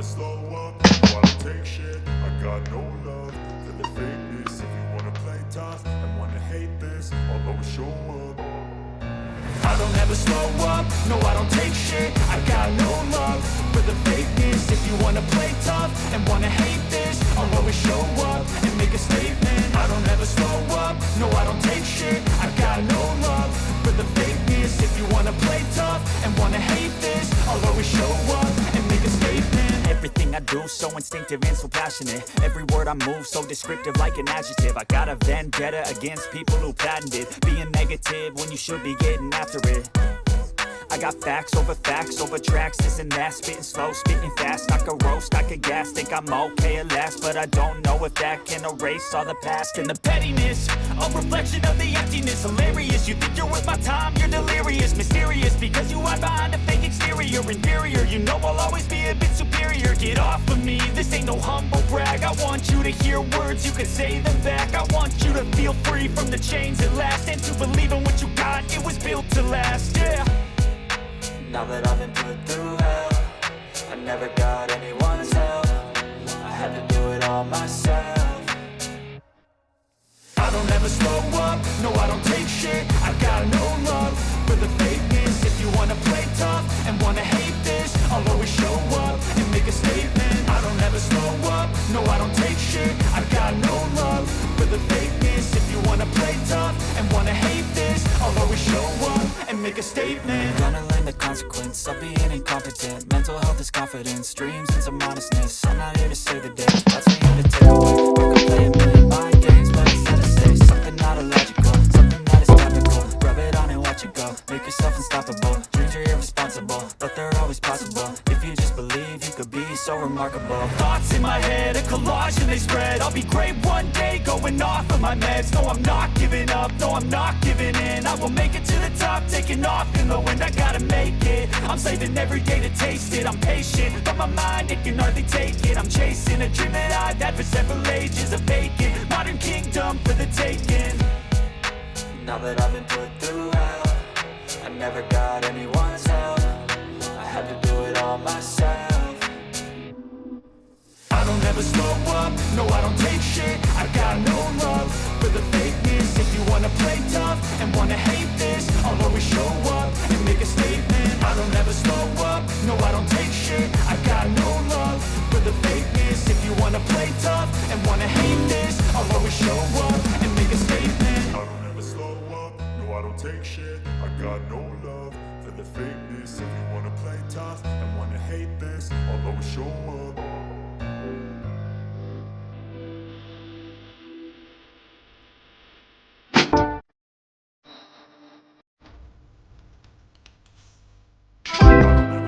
slow up, no I don't take shit. I got no love for the fakeness. If you wanna play tough and wanna hate this, I'll always show up. I don't ever slow up, no I don't take shit. I got no love for the fakeness. If you wanna play tough and wanna hate this, I'll always show up and make a statement. I don't ever slow up, no I don't take shit. I got no love for the fakeness. If you wanna play tough and wanna hate this, I'll always show up and make a statement. Everything I do so instinctive and so passionate. Every word I move so descriptive like an adjective. I got a vendetta against people who patented being negative when you should be getting after it. I got facts over tracks, this and that. Spitting slow, spitting fast, I could roast, I could gas. Think I'm okay at last, but I don't know if that can erase all the past. And the pettiness, a reflection of the emptiness. Hilarious, you think you're worth my time, you're delirious. Mysterious, because you hide behind a fake exterior. Inferior, you know I'll always be a bit superior. Get off of me, this ain't no humble brag. I want you to hear words, you can say them back. I want you to feel free from the chains at last, and to believe in what you got, it was built to last, yeah. Now that I've been put through hell, I never got anyone's help. I had to do it all myself. I don't ever slow up, no I don't take shit. I got no love for the fakeness. If you wanna play tough and wanna hate this, I'll always show up and make a statement. I don't ever slow up, no I don't take shit. I got no love for the fakeness. If you wanna play tough and wanna hate this, I'll always show up and make a statement. Gonna learn the consequence of being incompetent. Mental health is confidence, dreams and some honestness. I'm not here to save the day, that's for you to take away. You can play a million mind games, but instead of say something not illogical, something that is topical. Rub it on and watch it go, make yourself unstoppable. Dreams are irresponsible, but they're always possible. If you just believe, you could be so remarkable. Thoughts in my head, a collage and they spread. I'll be great one day, going off of my meds. No, I'm not giving up, no, I'm not giving in. I will make it to the top, taking off in the wind. I gotta make it, I'm saving every day to taste it. I'm patient, but my mind, it can hardly take it. I'm chasing a dream that I've had for several ages. A vacant, modern kingdom for the taking. Now that I've been put through hell, I never got anyone's help. I had to do it all myself. I don't ever slow up, no I don't take shit. I got no love for the fakeness. If you wanna play tough and wanna hate this, I'll always show up and make a statement. I don't ever slow up, no I don't take shit. I got no love for the fakeness. If you wanna play tough and wanna hate this, I'll always show up and make a statement. I don't ever slow up, no I don't take shit. I got no love for the fakeness. If you wanna play tough and wanna hate this, I'll always show up.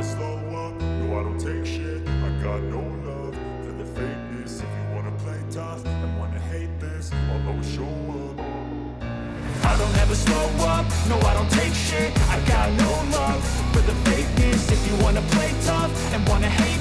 Slow up, no I don't take shit. I got no love for the fakeness. If you wanna play tough and wanna hate this, I'll always show up. I don't ever slow up, no I don't take shit. I got no love for the fakeness. If you wanna play tough and wanna hate